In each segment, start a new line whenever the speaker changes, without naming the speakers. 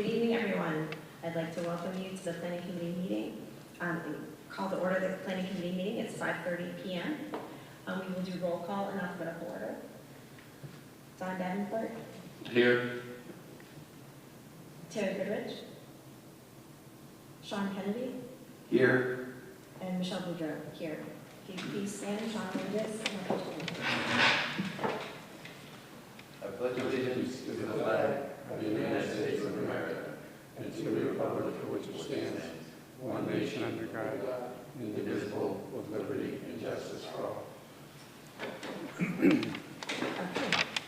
Good evening, everyone. I'd like to welcome you to the Planning Committee meeting. And call to order the Planning Committee meeting. It's 5:30 p.m. We will do roll call in alphabetical order. Don Davenport.
Here.
Terry Goodrich. Sean Kennedy.
Here.
And Michelle Boudreau here. Can you please stand, Sean Mendes?
I pledge allegiance to the flag of the United States of America and to the republic for which it stands, one nation under God, indivisible, with liberty and justice for all.
Okay,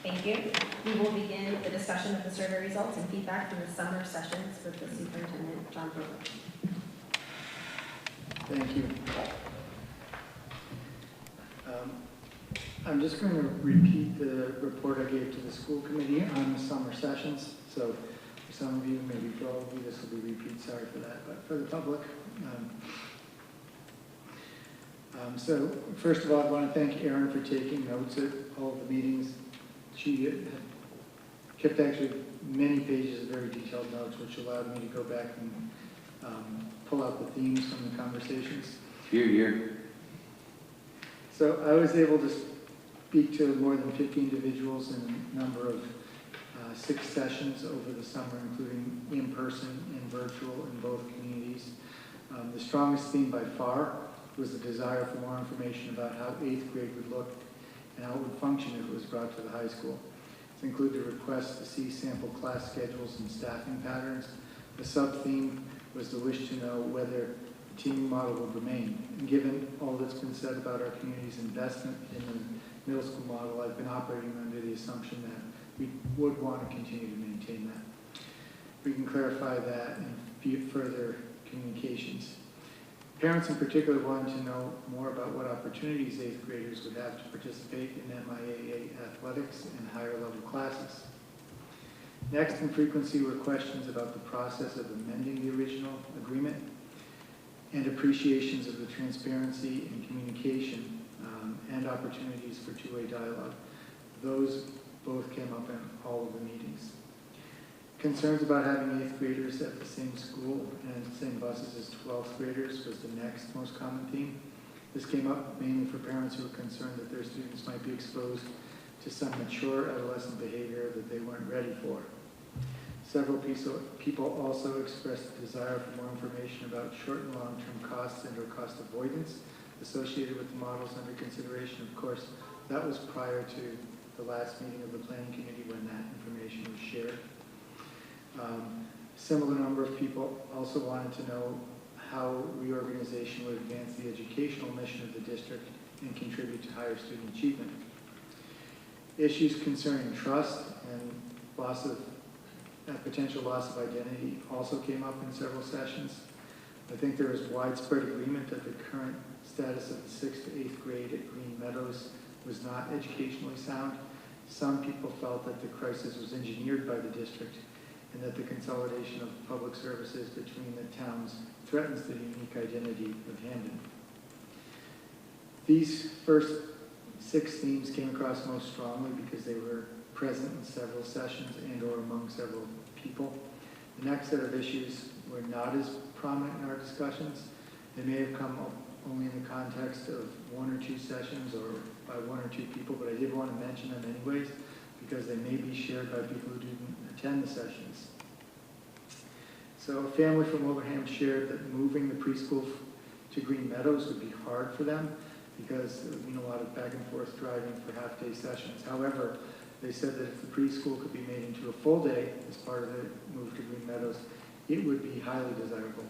thank you. We will begin the discussion of the survey results and feedback from the summer sessions with the superintendent, John Brewer.
Thank you. I'm just going to repeat the report I gave to the school committee on the summer sessions. So for some of you, maybe for all of you, this will be repeat. Sorry for that. But for the public, so first of all, I want to thank Erin for taking notes at all of the meetings. She had kept actually many pages of very detailed notes, which allowed me to go back and pull out the themes from the conversations.
Here.
So I was able to speak to more than 50 individuals in a number of 6 sessions over the summer, including in-person and virtual in both communities. The strongest theme by far was the desire for more information about how 8th grade would look and how it would function if it was brought to the high school. This included a request to see sample class schedules and staffing patterns. The sub-theme was the wish to know whether the teaming model would remain. And given all that's been said about our community's investment in the middle school model, I've been operating under the assumption that we would want to continue to maintain that. We can clarify that in further communications. Parents in particular wanted to know more about what opportunities 8th graders would have to participate in MIAA athletics and higher level classes. Next in frequency were questions about the process of amending the original agreement and appreciations of the transparency and communication and opportunities for two-way dialogue. Those both came up in all of the meetings. Concerns about having 8th graders at the same school and same buses as 12th graders was the next most common theme. This came up mainly for parents who were concerned that their students might be exposed to some mature adolescent behavior that they weren't ready for. Several people also expressed a desire for more information about short and long-term costs and or cost avoidance associated with the models under consideration. Of course, that was prior to the last meeting of the planning committee when that information was shared. Similar number of people also wanted to know how reorganization would advance the educational mission of the district and contribute to higher student achievement. Issues concerning trust and potential loss of identity also came up in several sessions. I think there is widespread agreement that the current status of the 6th to 8th grade at Green Meadows was not educationally sound. Some people felt that the crisis was engineered by the district and that the consolidation of public services between the towns threatens the unique identity of Hamden. These first 6 themes came across most strongly because they were present in several sessions and or among several people. The next set of issues were not as prominent in our discussions. They may have come up only in the context of 1 or 2 sessions or by 1 or 2 people, but I did want to mention them anyways because they may be shared by people who didn't attend the sessions. So a family from Wilbraham shared that moving the preschool to Green Meadows would be hard for them because there would mean a lot of back and forth driving for half-day sessions. However, they said that if the preschool could be made into a full day as part of the move to Green Meadows, it would be highly desirable.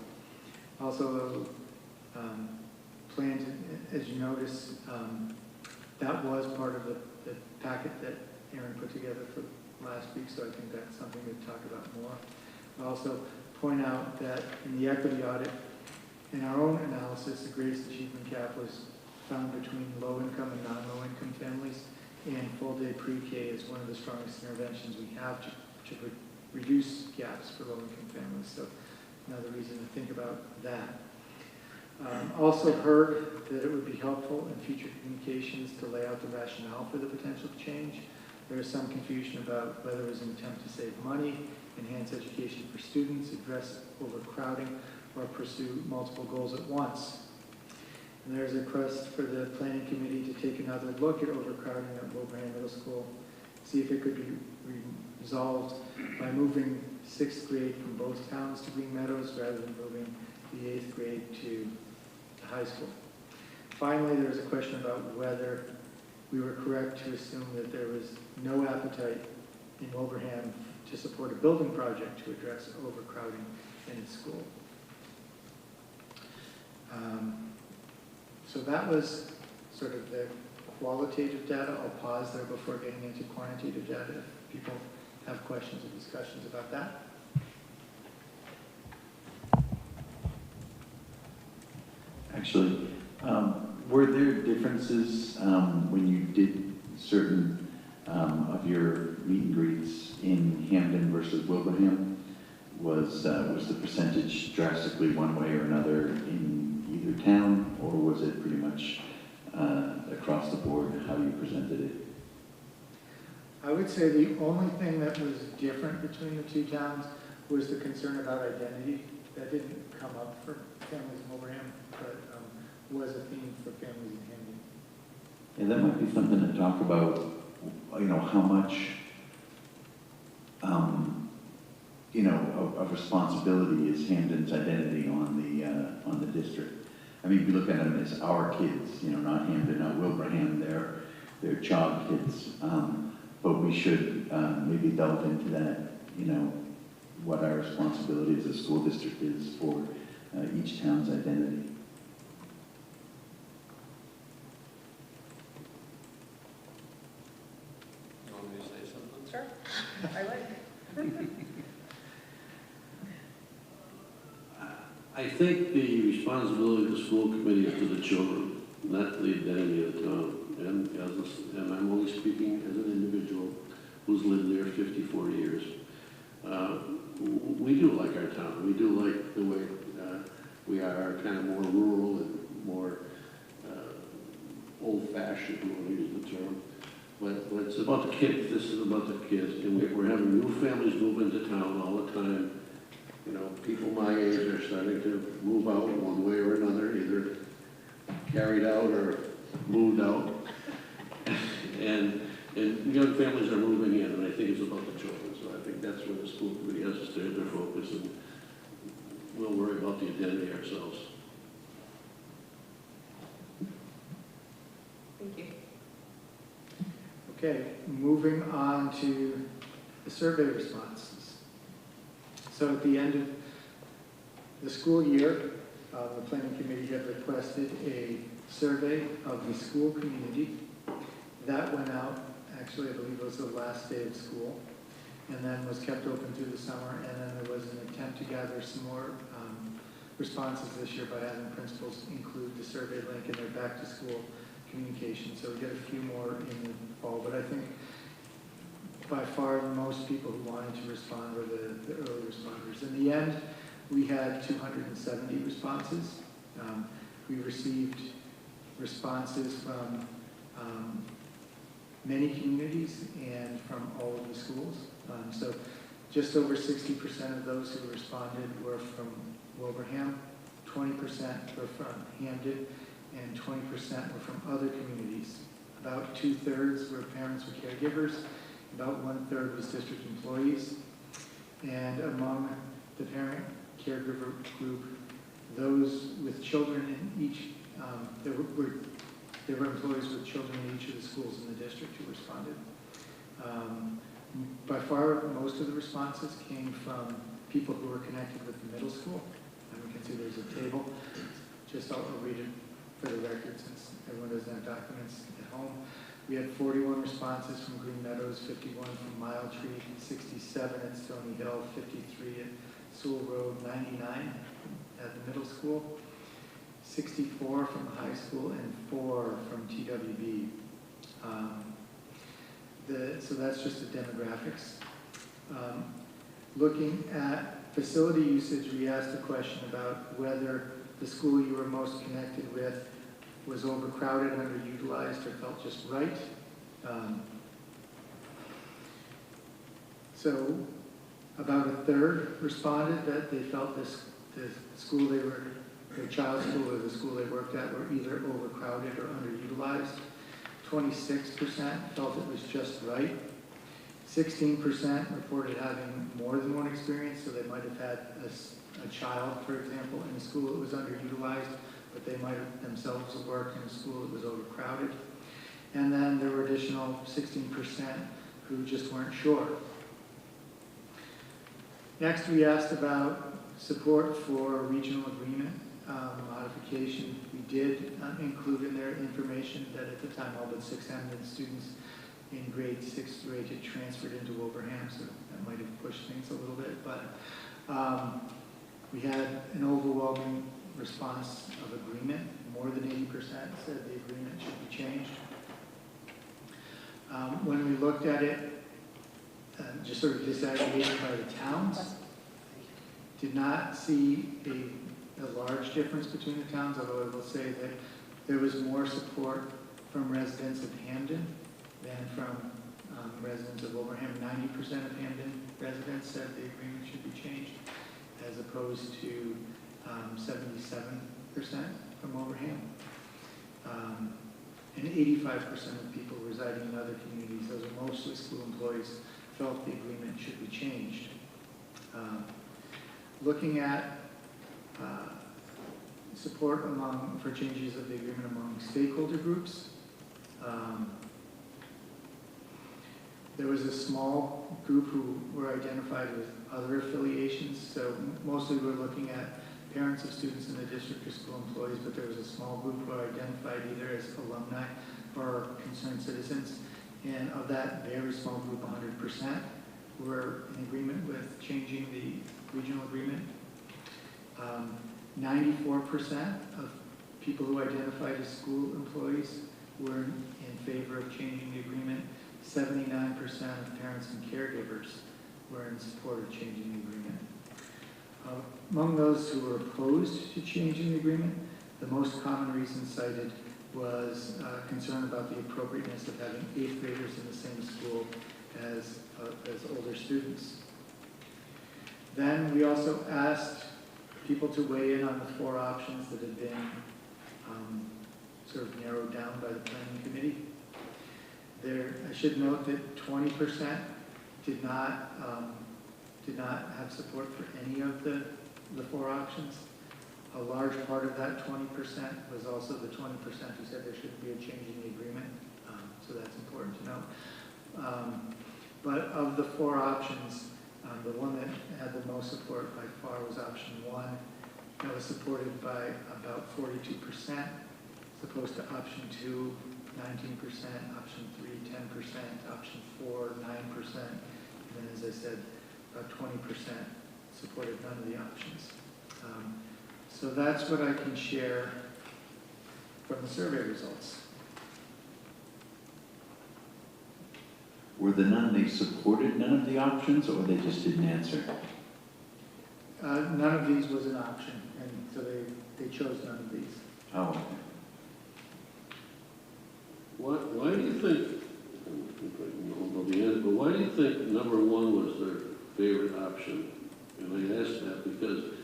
Also, planned, as you notice, that was part of the packet that Erin put together for last week, so I think that's something to talk about more. I'll also point out that in the equity audit, in our own analysis, the greatest achievement gap was found between low-income and non-low-income families, and full-day pre-K is one of the strongest interventions we have to reduce gaps for low-income families. So another reason to think about that. Also heard that it would be helpful in future communications to lay out the rationale for the potential change. There is some confusion about whether it was an attempt to save money enhance education for students, address overcrowding, or pursue multiple goals at once. And there's a request for the planning committee to take another look at overcrowding at Wilbraham Middle School, see if it could be resolved by moving 6th grade from both towns to Green Meadows rather than moving the 8th grade to the high school. Finally, there was a question about whether we were correct to assume that there was no appetite in Wilbraham to support a building project to address overcrowding in its school. So that was sort of the qualitative data. I'll pause there before getting into quantitative data if people have questions or discussions about that.
Actually, were there differences when you did certain of your meet and greets in Hamden versus Wilbraham? Was the percentage drastically one way or another in either town, or was it pretty much across the board how you presented it?
I would say the only thing that was different between the two towns was the concern about identity. That didn't come up for families in Wilbraham, but was a theme for families in Hamden.
And that might be something to talk about, you know, how much, you know, of responsibility is Hamden's identity on the district. I mean, we look at them as our kids, you know, not Hamden, not Wilbraham, they're child kids. But we should maybe delve into that, you know, what our responsibility as a school district is for each town's identity.
You want me to say something?
Sure, I like.
I think the responsibility of the school committee is to the children, not the identity of the town. And I'm only speaking as an individual who's lived there 54 years. We do like our town. We do like the way we are, kind of more rural and more old-fashioned, if you want to use the term. But it's about the kids. This is about the kids. And we're having new families move into town all the time. You know, people my age are starting to move out one way or another, either carried out or moved out. and young families are moving in, and I think it's about the children. So I think that's where the school committee has to stay their focus, and we'll worry about the identity ourselves.
Thank you.
Okay, moving on to the survey responses. So at the end of the school year, the planning committee had requested a survey of the school community. That went out, actually, I believe it was the last day of school, and then was kept open through the summer, and then there was an attempt to gather some more responses this year by having principals include the survey link in their back-to-school communication. So we get a few more in the fall, but I think by far most people who wanted to respond were the early responders. In the end, we had 270 responses. We received responses from many communities and from all of the schools. So just over 60% of those who responded were from Wilbraham, 20% were from Hamden, and 20% were from other communities. About 2/3 were parents or caregivers, about 1/3 was district employees, and among the parent caregiver group, those with children in each, there were employees with children in each of the schools in the district who responded. By far, most of the responses came from people who were connected with the middle school. And we can see there's a table. Just I'll read it for the record since everyone doesn't have documents at home. We had 41 responses from Green Meadows, 51 from Mile Tree, 67 at Stony Hill, 53 at Sewell Road, 99 at the middle school, 64 from the high school, and 4 from TWB. So that's just the demographics. Looking at facility usage, we asked a question about whether the school you were most connected with was overcrowded, underutilized, or felt just right. So About a third responded that they felt the school their child's school or the school they worked at were either overcrowded or underutilized. 26% felt it was just right. 16% reported having more than one experience, so they might have had a child, for example, in a school that was underutilized, but they might have themselves have worked in a school that was overcrowded. And then there were additional 16% who just weren't sure. Next, we asked about support for regional agreement modification. We did include in there information that at the time all but 6 Hamden students in grades 6 through 8 had transferred into Wilbraham, so that might have pushed things a little bit, but we had an overwhelming response of agreement. More than 80% said the agreement should be changed. When we looked at it, just sort of disaggregated by the towns, did not see a large difference between the towns, although I will say that there was more support from residents of Hamden than from residents of Wilbraham. 90% of Hamden residents said the agreement should be changed, as opposed to 77% from Wilbraham. And 85% of people residing in other communities, those are mostly school employees, felt the agreement should be changed. Looking at support for changes of the agreement among stakeholder groups, there was a small group who were identified with other affiliations, so mostly we're looking at parents of students in the district or school employees, but there was a small group who are identified either as alumni or concerned citizens, and of that very small group, 100% were in agreement with changing the regional agreement. 94% of people who identified as school employees were in favor of changing the agreement. 79% of parents and caregivers were in support of changing the agreement. Among those who were opposed to changing the agreement, the most common reason cited was concern about the appropriateness of having 8th graders in the same school as older students. Then we also asked people to weigh in on the 4 options that had been sort of narrowed down by the planning committee. I should note that 20% did not have support for any of the 4 options. A large part of that 20% was also the 20% who said there shouldn't be a change in the agreement, so that's important to note. But of the 4 options, the one that had the most support by far was option 1. That was supported by about 42%, as opposed to option 2, 19%, option 3, 10%, option 4, 9%, and then, as I said, about 20% supported none of the options. So that's what I can share from the survey results.
Were the none they supported none of the options, or they just didn't answer?
None of these was an option, and so they chose none of these.
Oh, okay.
Why do you think, I don't know the answer, but why do you think number 1 was their favorite option? And I ask that because,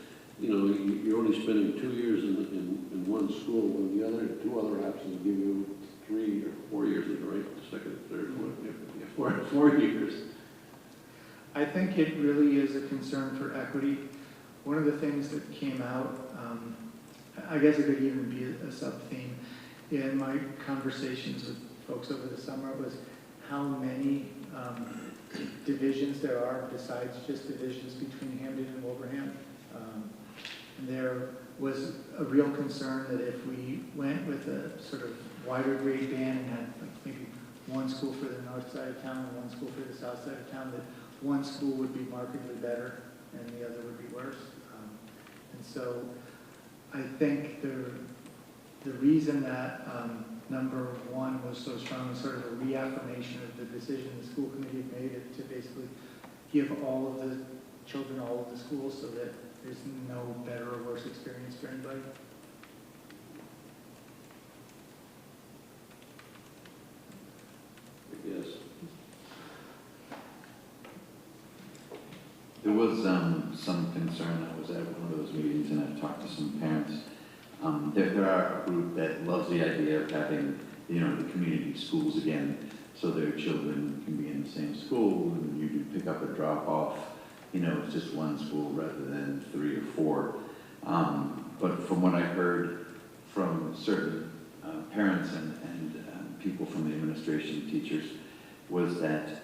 you know, you're only spending 2 years in one school, when the other 2 other options give you 3 or 4 years, right? Second, third, fourth, 4 years.
I think it really is a concern for equity. One of the things that came out, I guess it could even be a sub-theme, in my conversations with folks over the summer was how many divisions there are besides just divisions between Hamden and Wilbraham. And there was a real concern that if we went with a sort of wider grade band and had like maybe one school for the north side of town and one school for the south side of town, that one school would be markedly better and the other would be worse. And so I think the reason that number 1 was so strong was sort of a reaffirmation of the decision the school committee made to basically give all of the children all of the schools so that there's no better or worse experience for anybody.
Yes.
There was some concern. I was at one of those meetings and I've talked to some parents. There are a group that loves the idea of having, the community schools again, so their children can be in the same school and you do pick up or drop off. It's just one school rather than 3 or 4. But from what I heard from certain parents and people from the administration, teachers, was that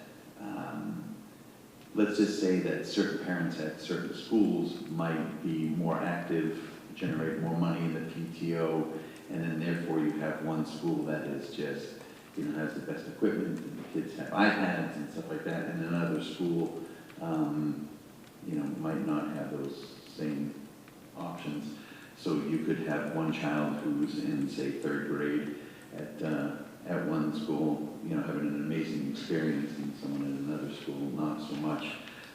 let's just say that certain parents at certain schools might be more active, generate more money in the PTO, and then therefore you have one school that is just, has the best equipment, and the kids have iPads and stuff like that, and another school, might not have those same options. So you could have one child who's in, say, 3rd grade at one school, having an amazing experience, and someone at another school not so much.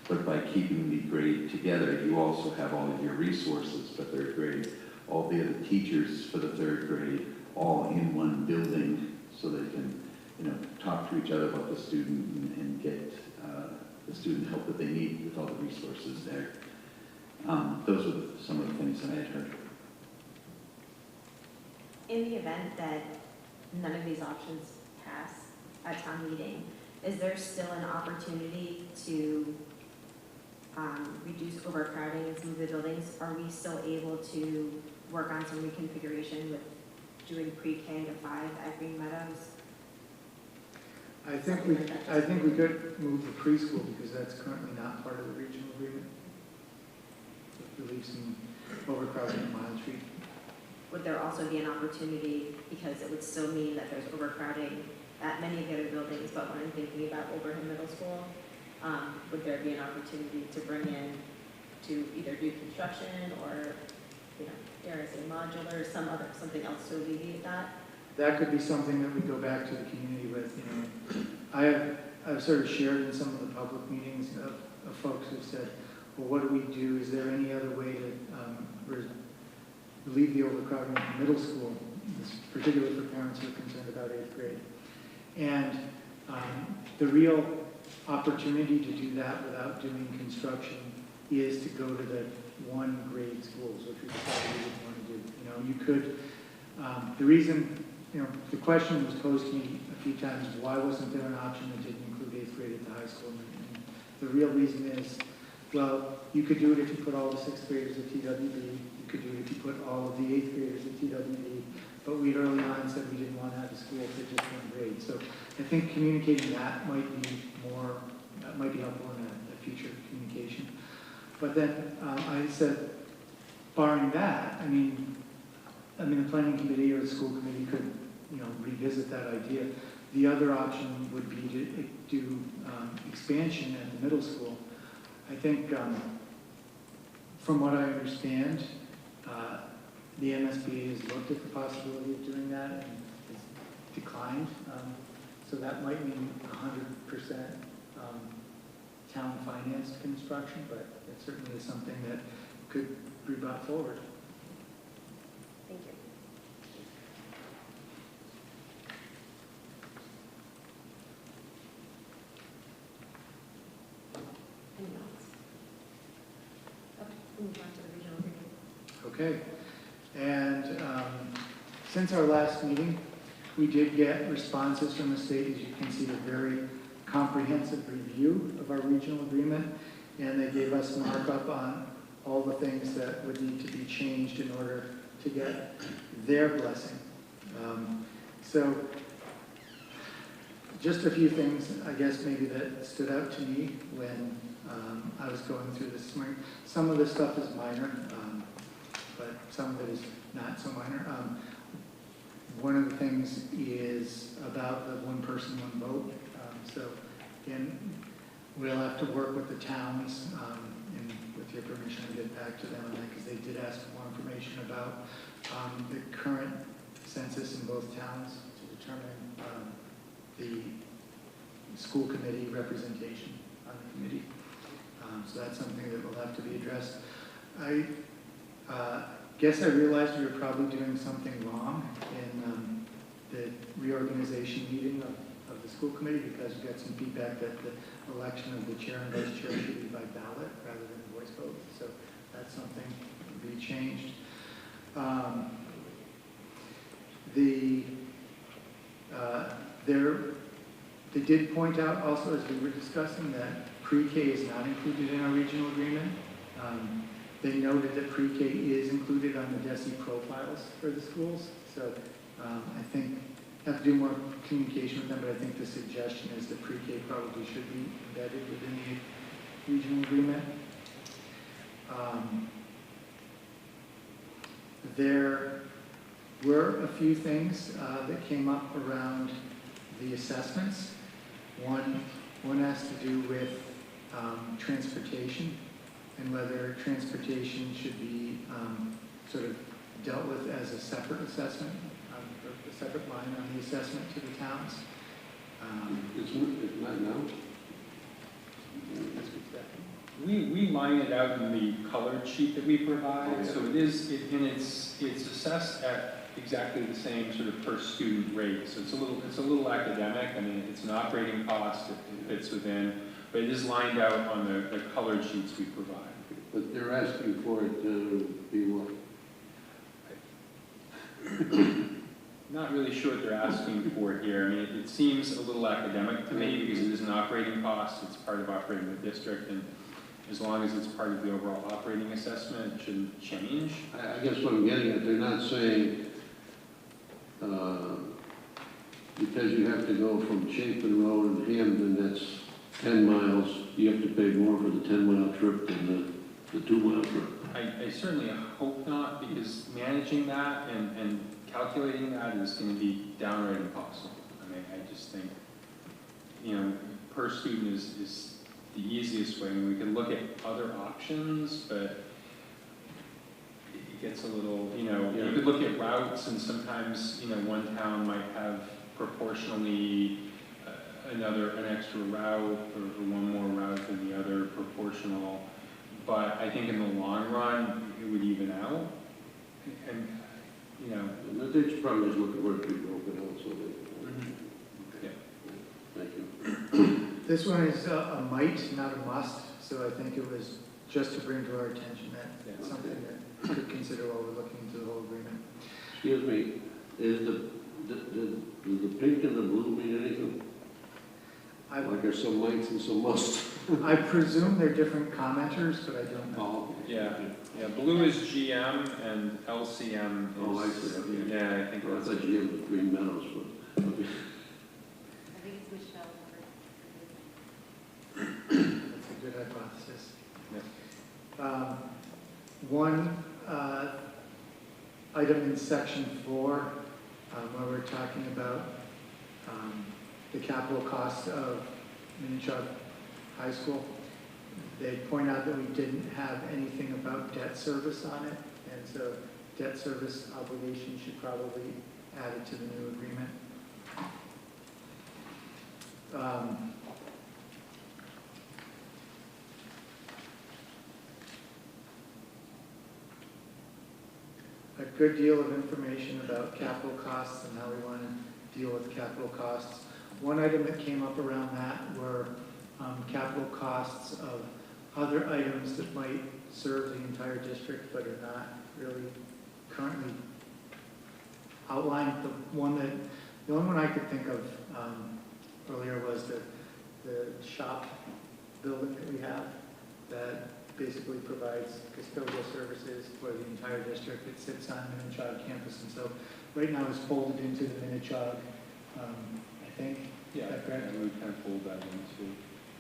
But by keeping the grade together, you also have all of your resources for 3rd grade, all the other teachers for the 3rd grade, all in one building, so they can, talk to each other about the student and get the student help that they need with all the resources there. Those are some of the things that I had heard.
In the event that none of these options pass at town meeting, is there still an opportunity to reduce overcrowding in some of the buildings? Are we still able to work on some reconfiguration with doing pre-K to 5 at Green Meadows?
I think we could move the preschool because that's currently not part of the regional agreement. It relieves some overcrowding at Mile Street.
Would there also be an opportunity, because it would still mean that there's overcrowding at many of the other buildings, but when I'm thinking about Wilbraham Middle School, would there be an opportunity to bring in to either do construction or, dare I say modular, something else to alleviate that?
That could be something that we go back to the community with. I've sort of shared in some of the public meetings of folks who've said, well, what do we do? Is there any other way to relieve the overcrowding in middle school, particularly for parents who are concerned about 8th grade? And the real opportunity to do that without doing construction is to go to the 1 grade schools, which we decided we didn't want to do. You could, the reason, the question was posed to me a few times, why wasn't there an option that didn't include 8th grade at the high school? And the real reason is, well, you could do it if you put all the 6th graders at TWB, you could do it if you put all of the 8th graders at TWB, but we early on said we didn't want to have a school for just 1 grade. So I think communicating that might be helpful in a future communication. But then I said, barring that, I mean, the planning committee or the school committee could, revisit that idea. The other option would be to do expansion at the middle school. I think, from what I understand, the MSBA has looked at the possibility of doing that and has declined. So that might mean 100% town financed construction, but it certainly is something that could be brought forward.
Thank you. Anyone else? Okay, we'll move on to the regional agreement.
Okay, and since our last meeting, we did get responses from the state. As you can see, a very comprehensive review of our regional agreement, and they gave us markup on all the things that would need to be changed in order to get their blessing. So just a few things, I guess, maybe that stood out to me when I was going through this morning. Some of this stuff is minor, but some of it is not so minor. One of the things is about the 1 person, 1 vote. So again, we'll have to work with the towns, and with your permission, I'll get back to them on that, because they did ask for more information about the current census in both towns to determine the school committee representation on the committee. So that's something that will have to be addressed. I guess I realized we were probably doing something wrong in the reorganization meeting of of the school committee because we got some feedback that the election of the chair and vice chair should be by ballot rather than voice vote. So that's something to be changed. They did point out also, as we were discussing, that pre-K is not included in our regional agreement. They noted that pre-K is included on the DESI profiles for the schools. So I think I have to do more communication with them, but I think the suggestion is that pre-K probably should be embedded within the regional agreement. There were a few things that came up around the assessments. One has to do with transportation and whether transportation should be sort of dealt with as a separate assessment, a separate line on the assessment to the towns.
It's not now.
We line it out in the colored sheet that we provide,
Oh, yeah.
so it's assessed at exactly the same sort of per student rate. So it's a little academic. I mean, it's an operating cost, it fits within, but it is lined out on the colored sheets we provide.
But they're asking for it to be what?
Not really sure what they're asking for here. I mean, it seems a little academic to me because it is an operating cost. It's part of operating the district, and as long as it's part of the overall operating assessment, it shouldn't change.
I guess what I'm getting at, they're not saying, because you have to go from Chapin Road and Hamden, that's 10 miles, you have to pay more for the 10-mile trip than the 2-mile trip.
I certainly hope not, because managing that and calculating that is going to be downright impossible. I mean, I just think, you know, per student is the easiest way. I mean, we can look at other options, but it gets a little, you know,
Yeah.
you could look at routes, and sometimes, you know, one town might have proportionally an extra route or one more route than the other proportional. But I think in the long run, it would even out. And, you know.
And they should probably just look at where it could be broken out so they.
Yeah.
Thank you.
This one is a might, not a must, so I think it was just to bring to our attention that it's something that we could consider while we're looking into the whole agreement.
Excuse me, is the pink and the blue mean anything? Like there's some mights and some musts?
I presume they're different commenters, but I don't know.
Oh,
Yeah, yeah, blue is GM and LCM is.
Oh, I see, okay.
Yeah, I think
I
that's
thought you had Green Meadows, but, okay.
I think it's Michelle.
That's a good hypothesis.
Yeah.
One item in section 4, where we're talking about the capital costs of Minnetonka High School, they point out that we didn't have anything about debt service on it, and so debt service obligation should probably be added to the new agreement. A good deal of information about capital costs and how we want to deal with capital costs. One item that came up around that were capital costs of other items that might serve the entire district but are not really currently outlined. The only one I could think of earlier was the shop building that we have that basically provides custodial services for the entire district. It sits on Minnetonka campus, and so right now it's folded into the Minnetonka, I think.
Yeah,
Is that correct?
and we kind of fold that into.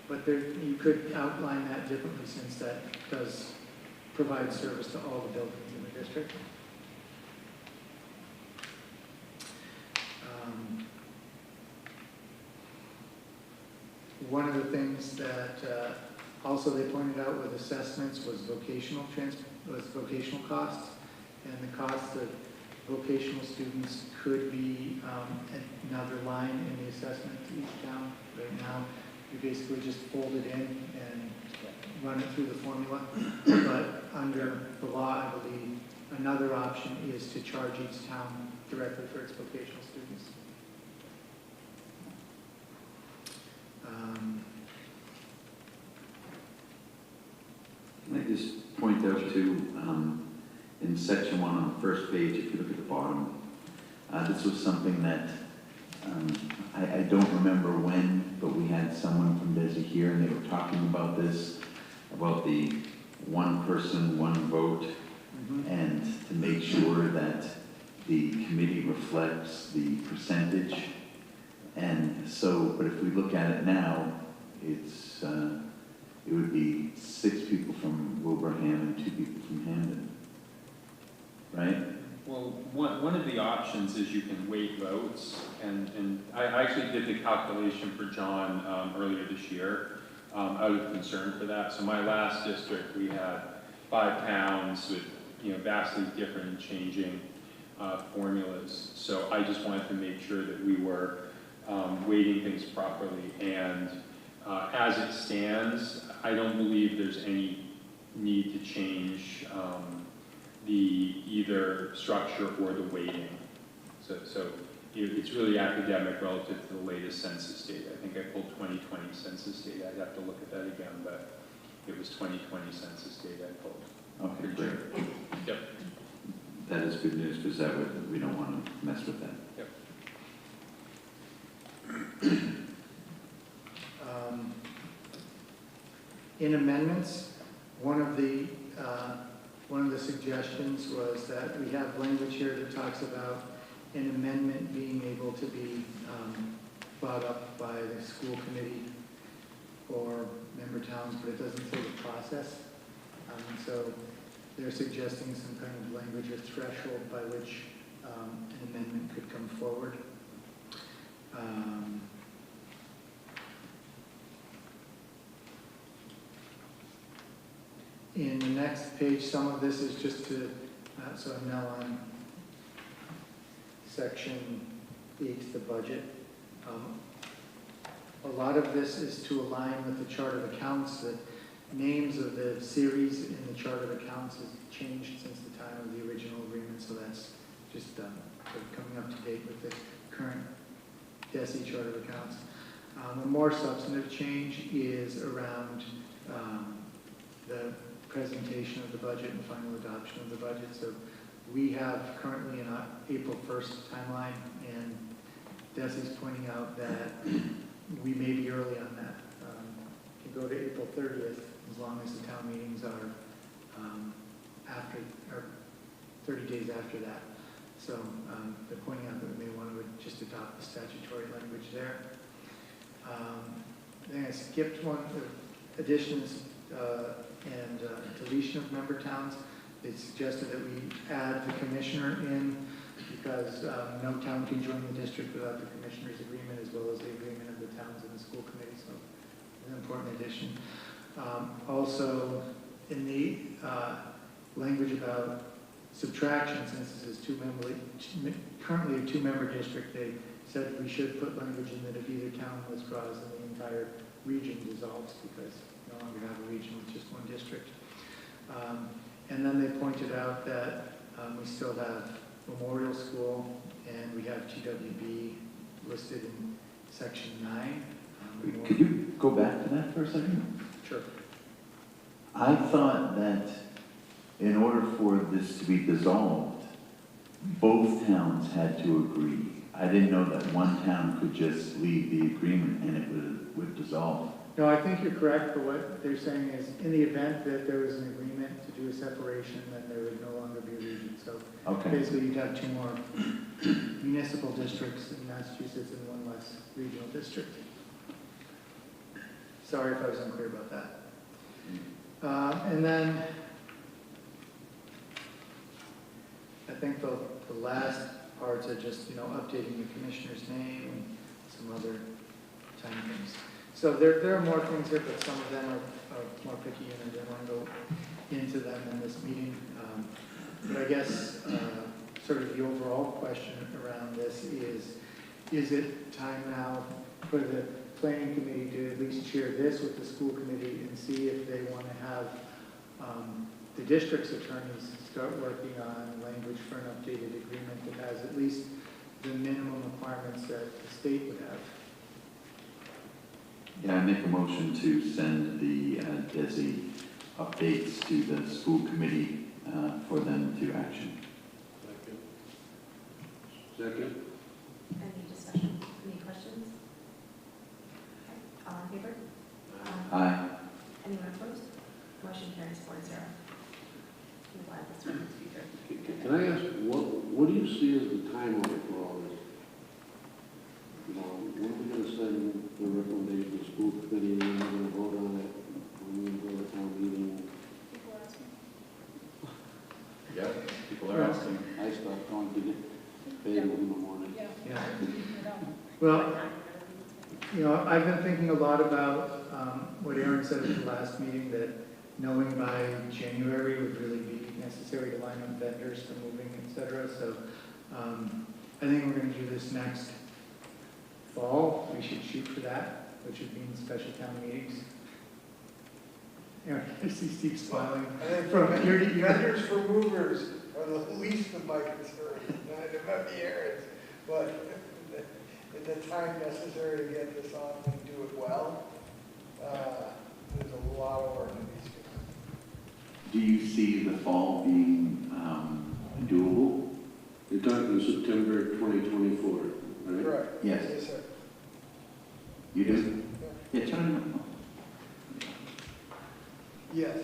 But there, you could outline that differently since that does provide service to all the buildings in the district. One of the things that also they pointed out with assessments was vocational costs, and the cost of vocational students could be another line in the assessment to each town. Right now, you basically just fold it in and run it through the formula. But under the law, I believe another option is to charge each town directly for its vocational students.
Can I just point out too, in section 1 on the first page, if you look at the bottom, this was something that I don't remember when, but we had someone from DESI here and they were talking about this, about the one person, one vote, and to make sure that the committee reflects the percentage. And so, but if we look at it now, it's, it would be 6 people from Wilbraham and 2 people from Hamden, right?
Well, one of the options is you can weight votes, and I actually did the calculation for John earlier this year out of concern for that. So my last district, we had 5 towns with vastly different and changing formulas. So I just wanted to make sure that we were weighting things properly. And as it stands, I don't believe there's any need to change the either structure or the weighting. So it's really academic relative to the latest census data. I think I pulled 2020 census data. I'd have to look at that again, but it was 2020 census data I pulled.
Okay, great.
Yep.
That is good news because that would, we don't want to mess with that.
Yep.
In amendments, one of the suggestions was that we have language here that talks about an amendment being able to be brought up by the school committee or member towns, but it doesn't say the process. So they're suggesting some kind of language or threshold by which an amendment could come forward. In the next page, some of this is just to, so I'm now on section 8, the budget. A lot of this is to align with the chart of accounts. The names of the series in the chart of accounts has changed since the time of the original agreement, so that's just sort of coming up to date with the current DESI chart of accounts. A more substantive change is around the presentation of the budget and final adoption of the budget. So we have currently an April 1st timeline, and DESI's pointing out that we may be early on that. Can go to April 30th as long as the town meetings are after, or 30 days after that. So they're pointing out that we may want to just adopt the statutory language there. Then I skipped one, additions and deletion of member towns. They suggested that we add the commissioner in because no town can join the district without the commissioner's agreement, as well as the agreement of the towns and the school committee. So an important addition. Also, in the language about subtraction, since this is currently a 2-member district, they said we should put language in that if either town withdraws, then the entire region dissolves because we no longer have a region with just one district. And then they pointed out that we still have Memorial School and we have TWB listed in section 9.
Could you go back to that for a second?
Sure.
I thought that in order for this to be dissolved, both towns had to agree. I didn't know that one town could just leave the agreement and it would dissolve.
No, I think you're correct, but what they're saying is in the event that there was an agreement to do a separation, then there would no longer be a region. So basically you'd have 2 more municipal districts in Massachusetts and 1 less regional district. Sorry if I was unclear about that. And then I think the last parts are just, updating the commissioner's name and some other tiny things. So there are more things here, but some of them are more picky, and I didn't want to go into them in this meeting. But I guess sort of the overall question around this is it time now for the planning committee to at least share this with the school committee and see if they want to have the district's attorneys start working on language for an updated agreement that has at least the minimum requirements that the state would have.
Yeah, I make a motion to send the DESI updates to the school committee for them to action.
Second?
Any discussion, any questions? Okay, all in favor?
Aye.
Anyone opposed? Motion carries 4-0. I'm glad this one is future.
Can I ask, what do you see as the timeline for all this? You know, when are we gonna send the recommendation to the school committee, and we're gonna vote on it, when we go to town meeting?
People are asking.
Yeah, people are asking.
I stopped going to get bagels in the morning.
Yeah. Well, you know, I've been thinking a lot about what Aaron said at the last meeting, that knowing by January would really be necessary to line up vendors for moving, et cetera. So I think we're going to do this next fall. We should shoot for that, which would mean special town meetings. Aaron, I see Steve smiling.
I think
From ear to ear.
vendors for movers are the least of my concerns, it might be errands, but the time necessary to get this off and do it well, there's a lot of work that needs to be done.
Do you see the fall being doable?
You're talking September 2024, right?
Correct.
Yes.
Yes, sir.
You do? Yeah, John.
Yes.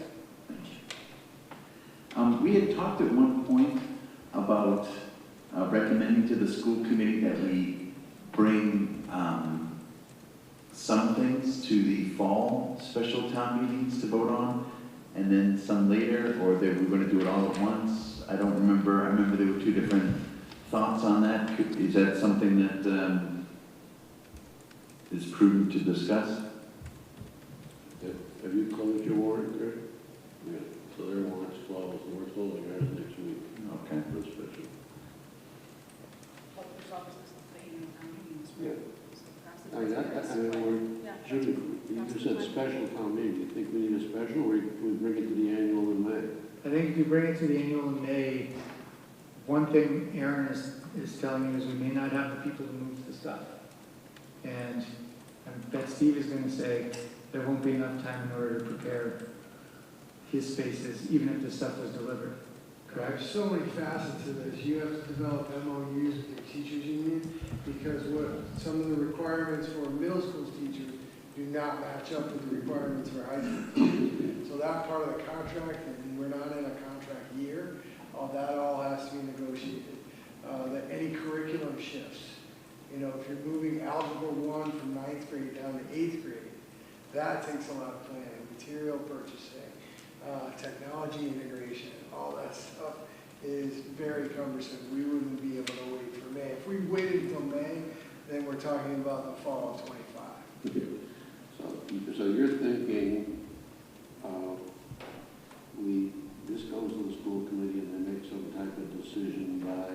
We had talked at one point about recommending to the school committee that we bring some things to the fall special town meetings to vote on, and then some later, or that we're going to do it all at once. I don't remember. I remember there were two different thoughts on that. Is that something that is prudent to discuss?
Have you closed your warrant, Greg? Yeah, so their warrant's closed, and we're closing ours next week.
Okay.
For special. Yeah. I mean, you just said special town meeting. Do you think we need a special, or we bring it to the annual in May?
I think if you bring it to the annual in May, one thing Aaron is telling you is we may not have the people to move the stuff. And I bet Steve is going to say there won't be enough time in order to prepare his spaces, even if the stuff was delivered. Correct?
There's so many facets to this. You have to develop MOUs with your teachers union, because what some of the requirements for middle school teachers do not match up with the requirements for high school teachers. So that part of the contract, and we're not in a contract year, that all has to be negotiated. That any curriculum shifts. You know, if you're moving Algebra 1 from 9th grade down to 8th grade, that takes a lot of planning, material purchasing, technology integration, all that stuff is very cumbersome. We wouldn't be able to wait for May. If we waited until May, then we're talking about the fall of 25.
So you're thinking, this goes to the school committee and they make some type of decision by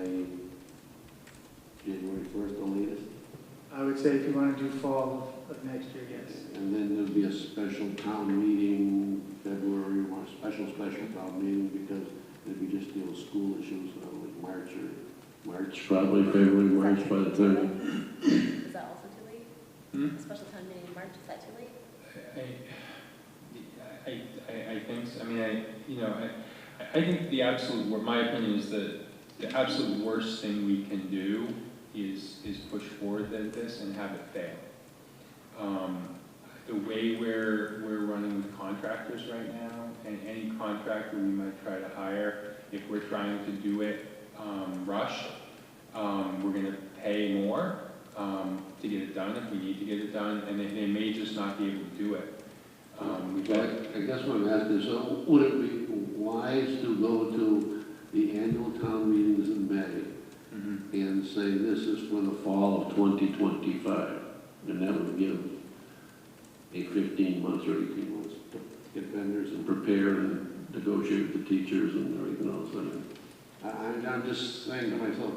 January 1st, the latest?
I would say if you want to do fall of next year, yes.
And then there'll be a special town meeting, February, or special town meeting, because maybe just deal with school issues, like March, probably February, March by the time.
Is that also too late?
Hmm?
A special town meeting in March, is that too late?
I think, so. I mean, I think the absolute, my opinion is that the absolute worst thing we can do is push forward this and have it fail. The way we're running with contractors right now, and any contractor we might try to hire, if we're trying to do it rush, we're going to pay more to get it done if we need to get it done, and they may just not be able to do it.
I guess what I'm asking is, so would it be wise to go to the annual town meetings in May and say this is for the fall of 2025, and that would give a 15 months or 18 months to get vendors and prepare and negotiate with the teachers and everything else. I'm just saying to myself,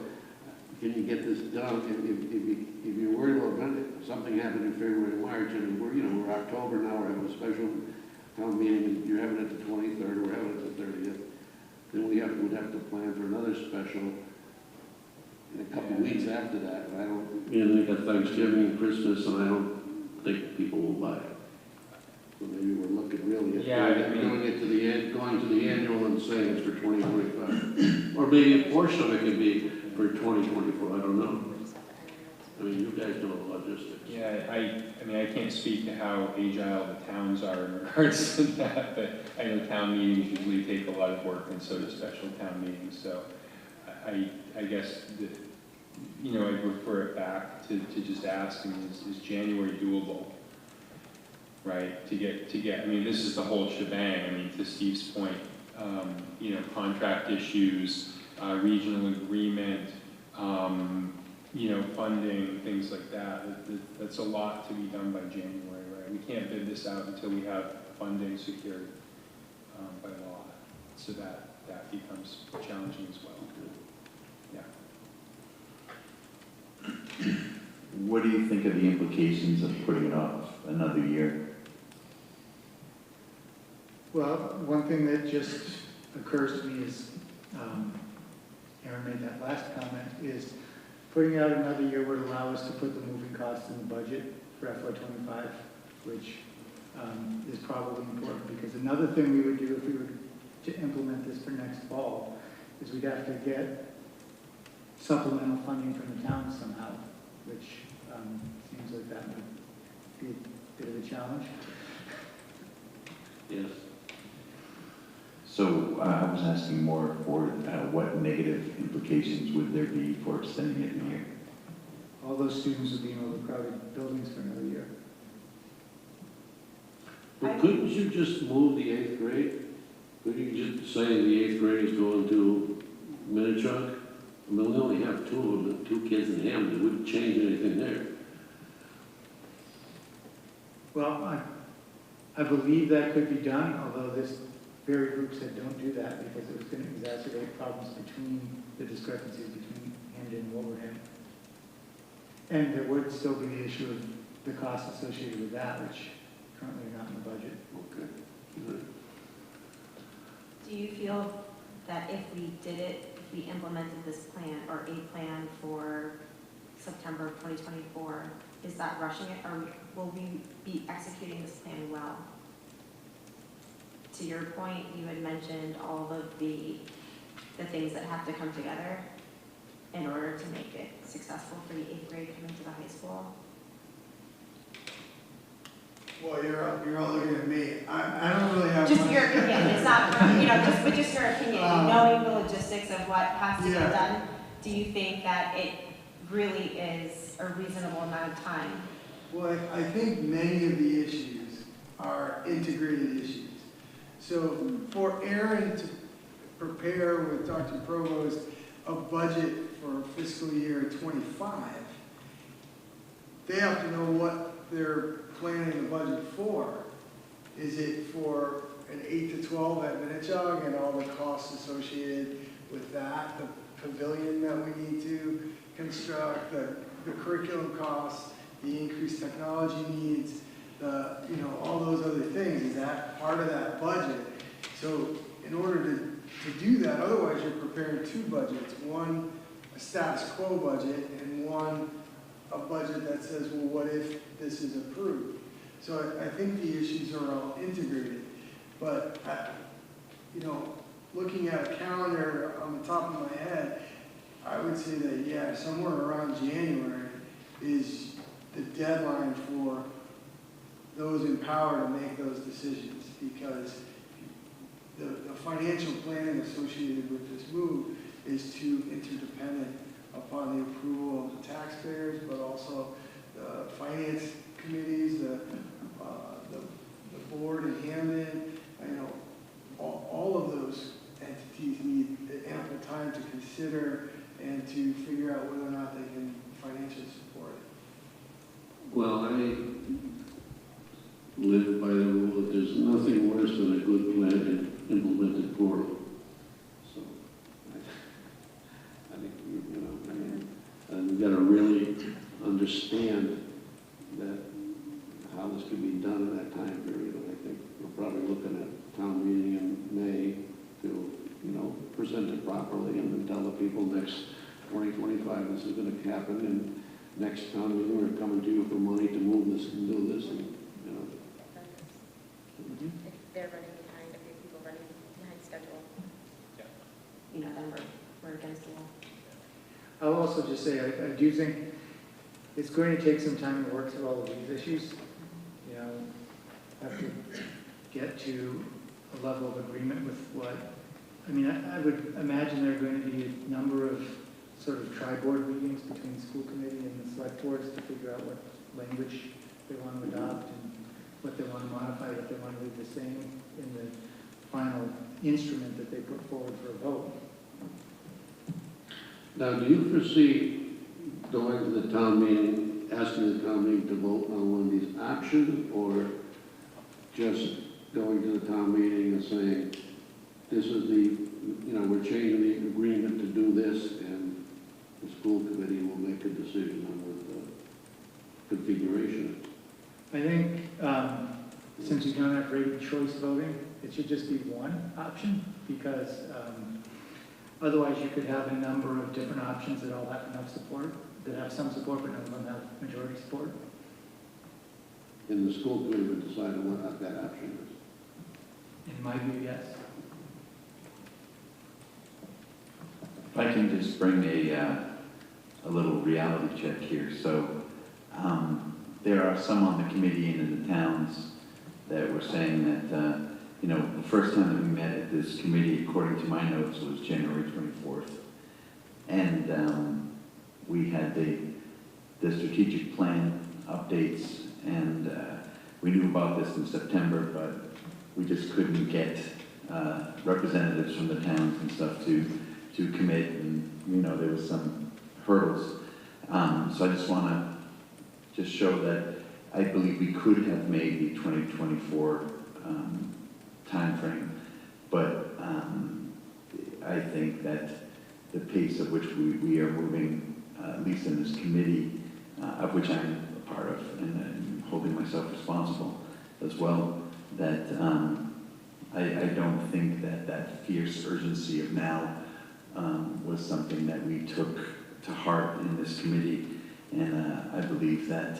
can you get this done? If you're worried about something happening in February, March, and we're October now, we're having a special town meeting, and you're having it the 23rd, we're having it the 30th, then we'd have to plan for another special in a couple of weeks after that. And I don't. You think of Thanksgiving and Christmas, and I don't think people will buy it. So maybe we're looking really at
Yeah, I mean-
doing it to the end, going to the annual and saying it's for 2025. Or maybe a portion of it could be for 2024, I don't know. I mean, you guys know the logistics.
Yeah, I mean, I can't speak to how agile the towns are in regards to that, but I know town meetings usually take a lot of work, and so do special town meetings, so I guess, you know, I'd refer it back to just ask, I mean, is January doable? Right, to get, I mean, this is the whole shebang, I mean, to Steve's point, you know, contract issues, regional agreement, you know, funding, things like that. That's a lot to be done by January, right? We can't bid this out until we have funding secured by law. So that becomes challenging as well. Yeah.
What do you think of the implications of putting it off another year?
Well, one thing that just occurs to me is, Aaron made that last comment, is putting it out another year would allow us to put the moving costs in the budget for FY25, which is probably important, because another thing we would do if we were to implement this for next fall is we'd have to get supplemental funding from the town somehow, which seems like that would be a bit of a challenge.
Yes.
So I was asking more for what negative implications would there be for extending it in a year?
All those students would be in overcrowded buildings for another year.
But couldn't you just move the 8th grade? Couldn't you just say the 8th grade is going to Minichog? I mean, we only have 2 of them, 2 kids in Hampton. It wouldn't change anything there.
Well, I believe that could be done, although this very group said don't do that because it was going to exacerbate problems between the discrepancies between Hamden and Wilbraham. And there would still be the issue of the costs associated with that, which currently are not in the budget.
Okay. Good.
Do you feel that if we did it, if we implemented this plan or a plan for September of 2024, is that rushing it, or will we be executing this plan well? To your point, you had mentioned all of the things that have to come together in order to make it successful for the 8th grade coming to the high school.
Well, you're all looking at me. I don't really have
Just
much.
your opinion, it's not, you know, just your opinion, knowing the logistics of what has to be
Yeah.
done, do you think that it really is a reasonable amount of time?
Well, I think many of the issues are integrated issues. So for Aaron to prepare with Dr. Provost a budget for fiscal year 25, they have to know what they're planning the budget for. Is it for an 8 to 12 at Minichog and all the costs associated with that, the pavilion that we need to construct, the curriculum costs, the increased technology needs, all those other things? Is that part of that budget? So in order to do that, otherwise you're preparing 2 budgets, one a status quo budget and one a budget that says, well, what if this is approved? So I think the issues are all integrated. But, looking at a calendar on the top of my head, I would say that, yeah, somewhere around January is the deadline for those in power to make those decisions, because the financial planning associated with this move is too interdependent upon the approval of the taxpayers, but also the finance committees, the board in Hampden. All of those entities need ample time to consider and to figure out whether or not they can financially support it.
Well, I live by the rule that there's nothing worse than a good plan implemented poorly. So, I think, and we've got to really understand that how this could be done in that time period. And I think we're probably looking at town meeting in May to, present it properly and then tell the people next 2025 this is going to happen. And next town meeting, we're coming to you for money to move this and do this, and, you know.
If they're running behind, if we have people running behind schedule.
You know, then we're against the wall.
I'll also just say, I do think it's going to take some time to work through all of these issues. You know, have to get to a level of agreement with what, I mean, I would imagine there are going to be a number of sort of tri-board meetings between the school committee and the select boards to figure out what language they want to adopt and what they want to modify, what they want to leave the same in the final instrument that they put forward for a vote.
Now, do you foresee going to the town meeting, asking the town meeting to vote on one of these options, or just going to the town meeting and saying, this is the, you know, we're changing the agreement to do this, and the school committee will make a decision on what the configuration is?
I think since you don't have ranked choice voting, it should just be one option, because otherwise you could have a number of different options that all have enough support, that have some support, but none of them have majority support.
And the school committee would decide on what that option is.
In my view, yes.
If I can just bring a little reality check here. So there are some on the committee and in the towns that were saying that, you know, the first time that we met at this committee, according to my notes, was January 24th. And we had the strategic plan updates, and we knew about this in September, but we just couldn't get representatives from the towns and stuff to commit, and, you know, there was some hurdles. So I just want to just show that I believe we could have made the 2024 timeframe, but I think that the pace at which we are moving, at least in this committee, of which I'm a part of, and I'm holding myself responsible as well, that I don't think that fierce urgency of now was something that we took to heart in this committee, and I believe that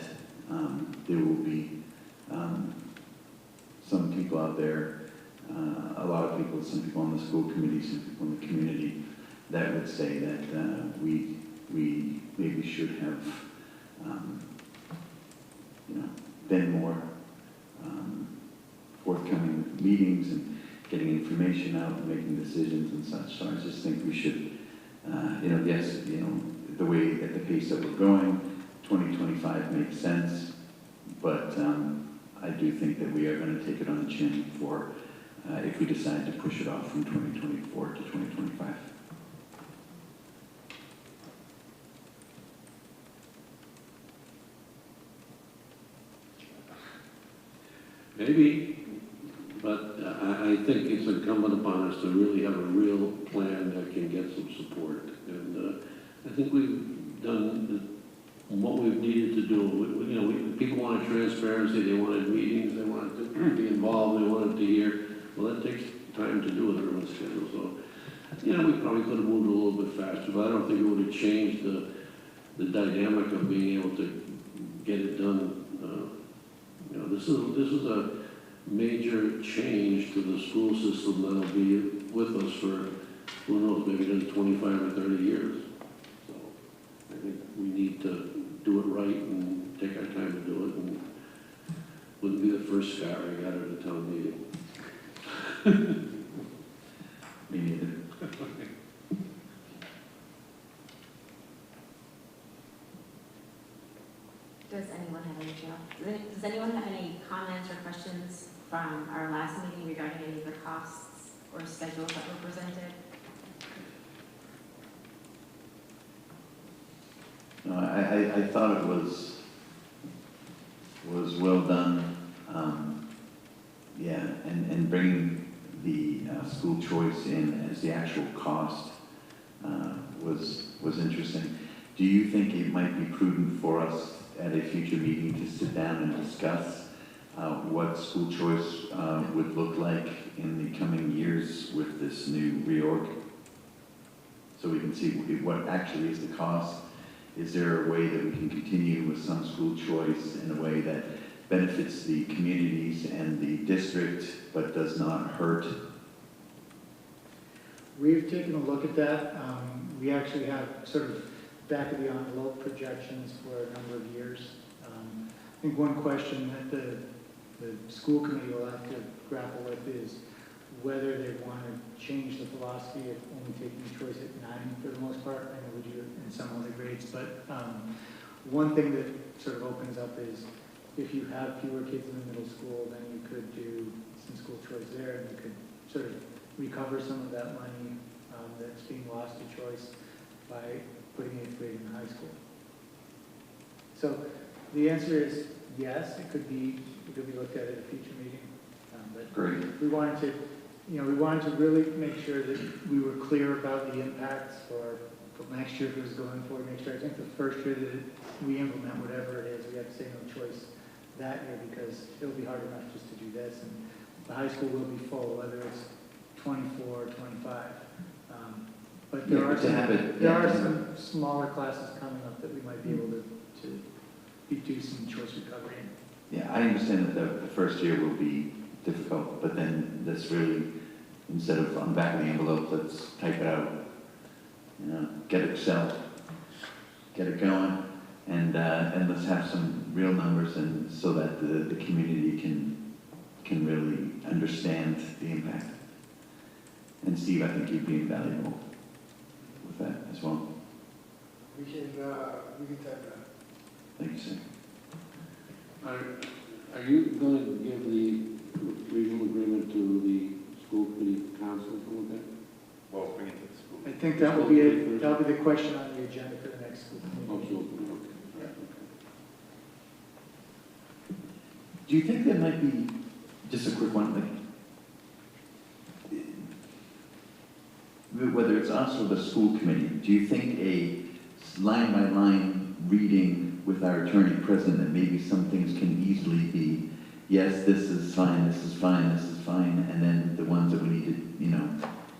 there will be some people out there, a lot of people, some people on the school committee, some people in the community, that would say that we maybe should have, you know, been more forthcoming with meetings and getting information out and making decisions and such. So I just think we should, you know, yes, you know, the way, at the pace that we're going, 2025 makes sense, but I do think that we are going to take it on the chin for if we decide to push it off from 2024 to 2025.
Maybe, but I think it's incumbent upon us to really have a real plan that can get some support. And I think we've done what we've needed to do. You know, people wanted transparency, they wanted meetings, they wanted to be involved, they wanted to hear. Well, that takes time to do with everyone's schedule. So, you know, we probably could have moved a little bit faster, but I don't think it would have changed the dynamic of being able to get it done. You know, this is a major change to the school system that'll be with us for, who knows, maybe another 25 or 30 years. So I think we need to do it right and take our time to do it, and wouldn't be the first scar I got at a town meeting.
Me neither.
Does anyone have anything else? Does anyone have any comments or questions from our last meeting regarding any of the costs or schedules that were presented?
No, I thought it was well done. Yeah, and bringing the school choice in as the actual cost was interesting. Do you think it might be prudent for us at a future meeting to sit down and discuss what school choice would look like in the coming years with this new reorg? So we can see what actually is the cost is there a way that we can continue with some school choice in a way that benefits the communities and the district, but does not hurt?
We've taken a look at that. We actually have sort of back of the envelope projections for a number of years. I think one question that the school committee will have to grapple with is whether they want to change the philosophy of only taking choice at 9 for the most part. I know we do it in some other grades, but one thing that sort of opens up is if you have fewer kids in the middle school, then you could do some school choice there, and you could sort of recover some of that money that's being lost to choice by putting 8th grade in high school. So the answer is yes, it could be looked at a future meeting. But
Great.
we wanted to really make sure that we were clear about the impacts for next year if it was going forward next year. I think the first year that we implement whatever it is, we have to say no choice that year because it'll be hard enough just to do this, and the high school will be full, whether it's 24 or 25. But there are some smaller classes coming up that we might be able to do some choice recovery in.
Yeah, I understand that the first year will be difficult, but then let's really, instead of on the back of the envelope, let's type it out. You know, get Excel, get it going, and let's have some real numbers, and so that the community can really understand the impact. And Steve, I think you'd be invaluable with that as well.
We can type that.
Thank you, sir.
Are you going to give the regional agreement to the school committee council to look at?
Well, bring it to the school.
I think that'll be the question on the agenda for the next school committee.
Absolutely.
Yeah.
Do you think there might be, just a quick one, like, whether it's us or the school committee, do you think a line-by-line reading with our attorney present that maybe some things can easily be, yes, this is fine, this is fine, this is fine, and then the ones that we need to, you know,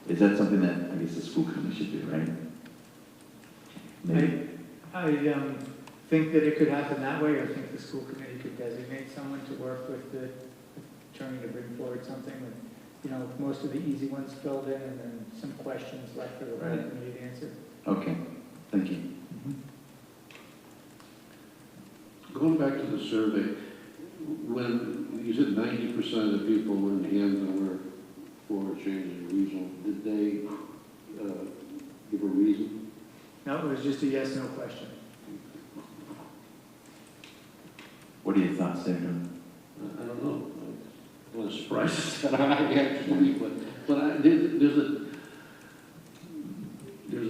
is that something that I guess the school committee should do, right? Maybe.
I think that it could happen that way. I think the school committee could designate someone to work with the attorney to bring forward something with, you know, most of the easy ones filled in and then some questions left for the whole
Right.
committee to answer.
Okay, thank you.
Going back to the survey, when you said 90% of the people in Hampton were for changing regional, did they give a reason?
No, it was just a yes/no question.
What are your thoughts there, John?
I don't know. I'm not surprised that I actually, but there's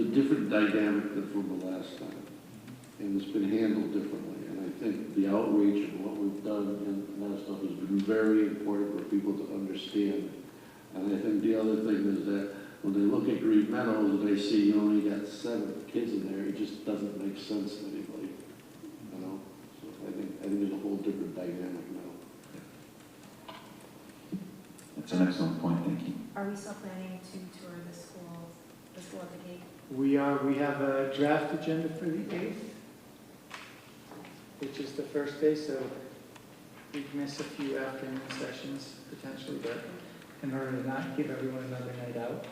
a different dynamic than from the last time, and it's been handled differently. And I think the outreach and what we've done and that stuff has been very important for people to understand. And I think the other thing is that when they look at Green Meadows and they see you only got 7 kids in there, it just doesn't make sense to anybody, you know? So I think there's a whole different dynamic now.
That's an excellent point, thank you.
Are we still planning to tour the school at the gate?
We have a draft agenda for the 8th, which is the first day, so we'd miss a few afternoon sessions potentially, but in order to not give everyone another night out.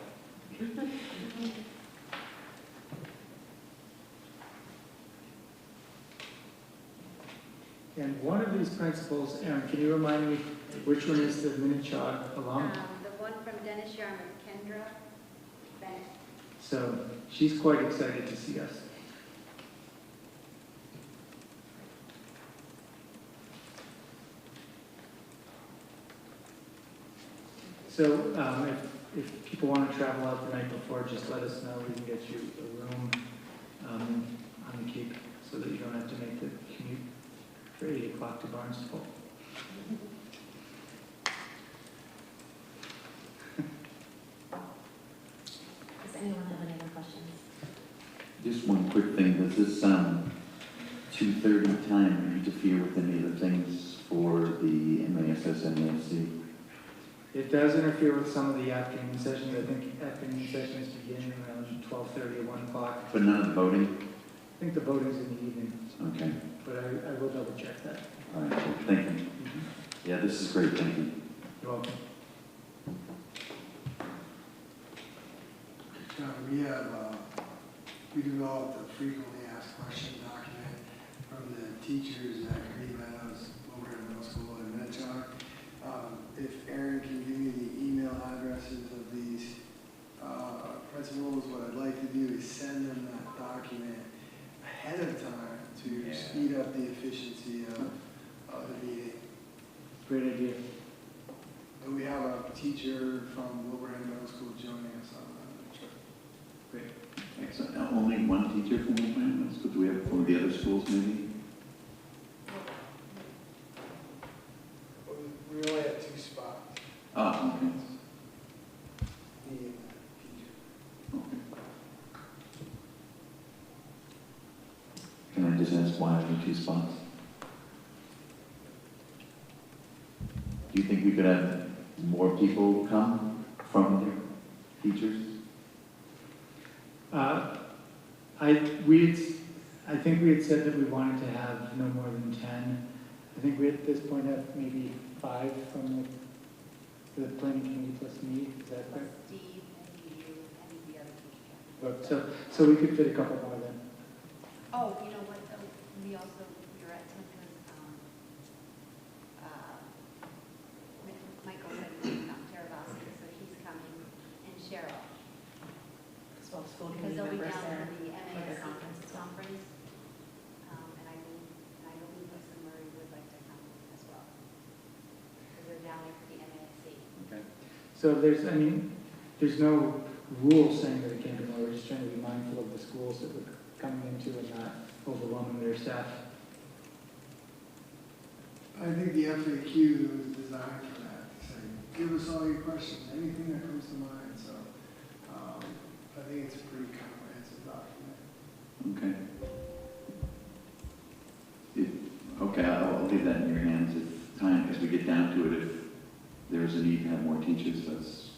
And one of these principals, Aaron, can you remind me which one is the Minnechaug alum?
The one from Dennis Yarmouth, Kendra Bennett.
So she's quite excited to see us. So if people want to travel out the night before, just let us know. We can get you a room on the Cape so that you don't have to make the commute for 8 o'clock to Barnstable.
Does anyone have any other questions?
Just one quick thing, does this 2:30 time interfere with any of the things for the MASS and MASC?
It does interfere with some of the afternoon sessions. I think afternoon sessions begin around 12:30 or 1 o'clock.
But none of the voting?
I think the voting's in the evening,
Okay,
but I will double check that.
all right, thank you. Yeah, this is great, thank you.
You're welcome.
We developed a frequently asked question document from the teachers at Green Meadows, Wilbraham Middle School, and Minnetonka. If Aaron can give me the email addresses of these principals, what I'd like to do is send them that document ahead of time to speed up the efficiency of the meeting.
Great idea.
And we have a teacher from Wilbraham Middle School joining us on the trip.
Great.
Excellent. Now, only one teacher from Wilbraham, so do we have from the other schools maybe?
We only have 2 spots.
Oh, okay.
Me and that teacher.
Okay. Can I just ask why only 2 spots? Do you think we could have more people come from their teachers?
I think we had said that we wanted to have no more than 10. I think we at this point have maybe 5 from the planning committee plus me, is that correct?
Steve and you and the other teacher.
But, so we could fit a couple more then.
Oh, you know what, though, we were at Timka's, Michael said he was not Terabasi, so he's coming, and Cheryl.
As well as school
Because
committee
they'll be
members
down
there.
at the
like their
MASC
conference as well.
conference. And I believe Mr. Murray would like to come as well. Because they're down there for the MASC.
Okay.
So there's no rule saying that it can't be more. We're just trying to be mindful of the schools that we're coming into and not overwhelming their staff.
I think the FAQ was designed for that, to say, give us all your questions, anything that comes to mind, so, I think it's a pretty comprehensive document.
Okay. Okay, I'll leave that in your hands. If time, as we get down to it, if there's a need to have more teachers, let's,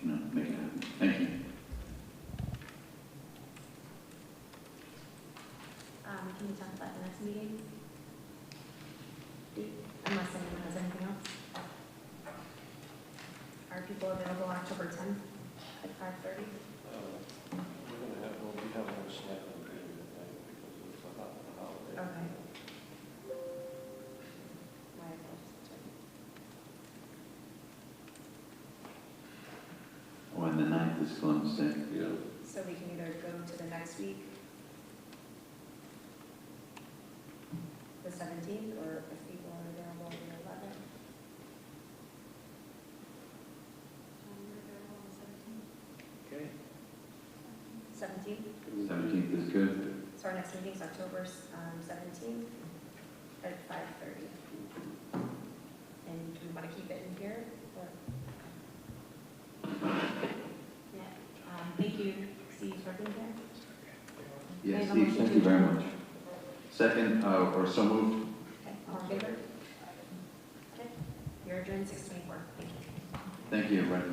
make it happen. Thank you.
Can we talk about the next meeting? Unless anyone has anything else. Are people available October 10th at 5:30?
We'll be having a snack on the meeting, I think, because it's a holiday.
Okay.
My apologies.
Oh, and the 9th is Columbus Day.
Yeah.
So we can either go to the next week, the 17th, or if people are available the 11th.
Okay.
17th?
17th is good.
So our next meeting is October 17th at 5:30. And do we want to keep it in here? Or? Yeah. Thank you, Steve, for being here.
Yes,
May I have a
Steve,
motion
thank
to
you very
adjourn?
much. Second, or so moved.
Okay, all in favor? Okay, you're adjourned 6:24. Thank you.
Thank you, everybody.